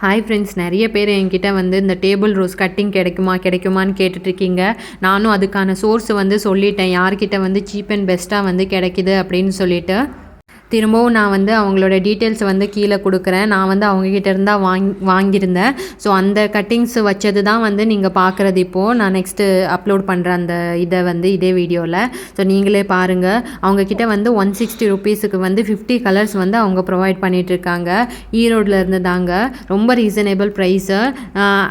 Hi friends, நிறைய பேர் என்கிட்ட வந்து இந்த டேபிள் ரோஸ் கட்டிங் கிடைக்குமான்னு கேட்டுட்ருக்கீங்க. நானும் அதுக்கான சோர்ஸ் வந்து சொல்லிட்டேன், யார்கிட்ட வந்து சீப் அண்ட் பெஸ்ட்டாக வந்து கிடைக்குது அப்படின்னு சொல்லிட்டு. திரும்பவும் நான் வந்து அவங்களோட டீட்டெயில்ஸ் வந்து கீழே கொடுக்குறேன். நான் வந்து அவங்கக்கிட்ட இருந்தால் வாங்கியிருந்தேன். ஸோ அந்த கட்டிங்ஸ் வச்சது தான் வந்து நீங்கள் பார்க்குறது இப்போது. நான் நெக்ஸ்ட்டு அப்லோட் பண்ணுறேன் அந்த இதை வந்து இதே வீடியோவில். ஸோ நீங்களே பாருங்கள். அவங்கக்கிட்ட வந்து 160 ருபீஸுக்கு வந்து 50 கலர்ஸ் வந்து அவங்க ப்ரொவைட் பண்ணிகிட்ருக்காங்க. ஈரோடில் இருந்து தாங்க. ரொம்ப ரீசனபிள் ப்ரைஸு.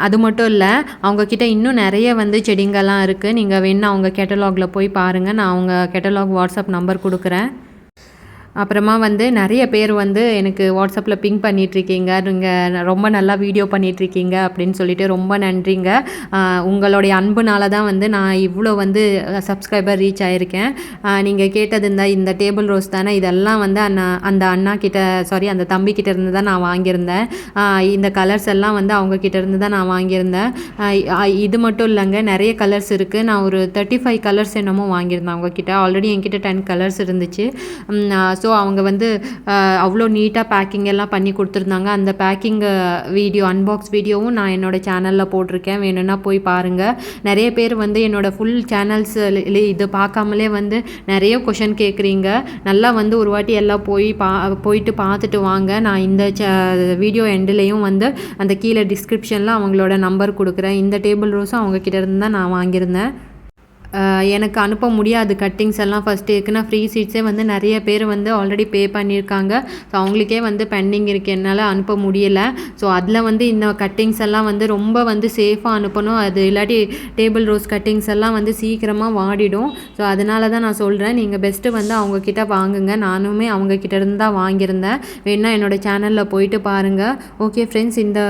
அது மட்டும் இல்லை, அவங்கக்கிட்ட இன்னும் நிறைய வந்து செடிங்கெல்லாம் இருக்குது. நீங்கள் வேணால் அவங்க கேட்டலாகில் போய் பாருங்கள். நான் அவங்க கேட்டலாக் வாட்ஸ்அப் நம்பர் கொடுக்குறேன். அப்புறமா வந்து நிறைய பேர் வந்து எனக்கு வாட்ஸ்அப்பில் பிங் பண்ணிகிட்ருக்கீங்க. நீங்கள் ரொம்ப நல்லா வீடியோ பண்ணிகிட்ருக்கீங்க அப்படின்னு சொல்லிட்டு ரொம்ப நன்றிங்க. உங்களுடைய அன்புனால தான் வந்து நான் இவ்வளோ வந்து சப்ஸ்கிரைபர் ரீச் ஆகிருக்கேன். நீங்கள் கேட்டது இந்த டேபிள் ரோஸ் தானே, இதெல்லாம் வந்து அந்த அண்ணா கிட்ட அந்த தம்பிக்கிட்ட இருந்து தான் நான் வாங்கியிருந்தேன். இந்த கலர்ஸ் எல்லாம் வந்து அவங்கக்கிட்ட இருந்து தான் நான் வாங்கியிருந்தேன். இது மட்டும் இல்லைங்க, நிறைய கலர்ஸ் இருக்குது. நான் ஒரு 35 கலர்ஸ் என்னமோ வாங்கியிருந்தேன் அவங்கக்கிட்ட. ஆல்ரெடி என்கிட்ட 10 கலர்ஸ் இருந்துச்சு. ஸோ அவங்க வந்து அவ்வளோ நீட்டாக பேக்கிங் எல்லாம் பண்ணி கொடுத்துருந்தாங்க. அந்த பேக்கிங் வீடியோ, அன்பாக்ஸ் வீடியோவும் நான் என்னோடய சேனலில் போட்டிருக்கேன். வேணும்னா போய் பாருங்கள். நிறைய பேர் வந்து என்னோடய ஃபுல் சேனல்ஸ் இது பார்க்காமலே வந்து நிறைய கொஷின் கேட்குறீங்க. நல்லா வந்து ஒரு வாட்டி எல்லாம் போயிட்டு பார்த்துட்டு வாங்க. நான் இந்த வீடியோ எண்டுலேயும் வந்து அந்த கீழே டிஸ்கிரிப்ஷனில் அவங்களோட நம்பர் கொடுக்குறேன். இந்த டேபிள் ரோஸும் அவங்கக்கிட்ட இருந்து தான் நான் வாங்கியிருந்தேன். எனக்கு அனுப்ப முடியாது கட்டிங்ஸ் எல்லாம் ஃபஸ்ட்டு. இருக்குன்னா ஃப்ரீ சீட்ஸே வந்து நிறைய பேர் வந்து ஆல்ரெடி பே பண்ணியிருக்காங்க. ஸோ அவங்களுக்கே வந்து பெண்டிங் இருக்குது, என்னால் அனுப்ப முடியலை. ஸோ அதில் வந்து இந்த கட்டிங்ஸ் எல்லாம் வந்து ரொம்ப வந்து சேஃபாக அனுப்பணும். அது இல்லாட்டி டேபிள் ரோஸ் கட்டிங்ஸ் எல்லாம் வந்து சீக்கிரமாக வாடிடும். ஸோ அதனால தான் நான் சொல்கிறேன், நீங்கள் பெஸ்ட்டு வந்து அவங்கக்கிட்ட வாங்குங்க. நானுமே அவங்கக்கிட்ட இருந்து தான் வாங்கியிருந்தேன். வேணால் என்னோடய சேனலில் போயிட்டு பாருங்கள். ஓகே ஃப்ரெண்ட்ஸ், இந்த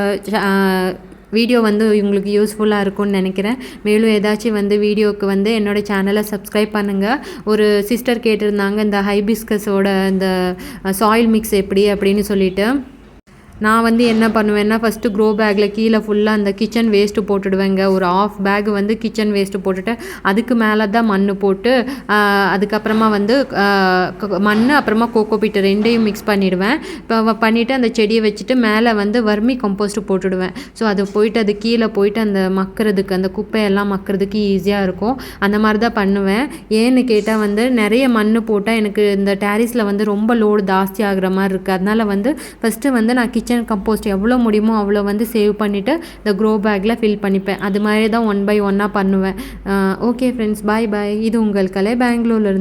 வீடியோ வந்து உங்களுக்கு யூஸ்ஃபுல்லாக இருக்கும்னு நினைக்கிறேன். மேலும் ஏதாச்சும் வந்து வீடியோவுக்கு வந்து என்னோடய சேனலை சப்ஸ்கிரைப் பண்ணுங்கள். ஒரு சிஸ்டர் கேட்டிருந்தாங்க இந்த ஹைபிஸ்கஸோட இந்த சாயில் மிக்ஸ் எப்படி அப்படின்னு சொல்லிட்டு. நான் வந்து என்ன பண்ணுவேன்னா, ஃபஸ்ட்டு க்ரோ பேக்கில் கீழே ஃபுல்லாக அந்த கிச்சன் வேஸ்ட்டு போட்டுடுவேங்க. ஒரு ½ பேக் வந்து கிச்சன் வேஸ்ட்டு போட்டுட்டு அதுக்கு மேலே தான் மண் போட்டு அதுக்கப்புறமா வந்து மண் அப்புறமா கோகோபீட் ரெண்டையும் மிக்ஸ் பண்ணிவிடுவேன். இப்போ பண்ணிவிட்டு அந்த செடியை வச்சுட்டு மேலே வந்து வர்மி கம்போஸ்ட்டு போட்டுடுவேன். ஸோ அது போயிட்டு அது கீழே போயிட்டு அந்த மக்கிறதுக்கு, அந்த குப்பையெல்லாம் மக்கிறதுக்கு ஈஸியாக இருக்கும். அந்த மாதிரி தான் பண்ணுவேன். ஏன்னு கேட்டால் வந்து நிறைய மண் போட்டால் எனக்கு இந்த டேரிஸில் வந்து ரொம்ப லோடு ஜாஸ்தி ஆகிற மாதிரி இருக்குது. அதனால் வந்து ஃபஸ்ட்டு வந்து நான் கிச்சன் கம்போஸ்ட் எவ்வளோ முடியுமோ அவ்வளோ வந்து சேவ் பண்ணிவிட்டு இந்த க்ரோ பேக்கில் ஃபில் பண்ணிப்பேன். அது மாதிரி தான் 1 by 1 பண்ணுவேன். ஓகே ஃப்ரெண்ட்ஸ், பாய் பாய். இது உங்கள் கலை, பெங்களூர்லேருந்து.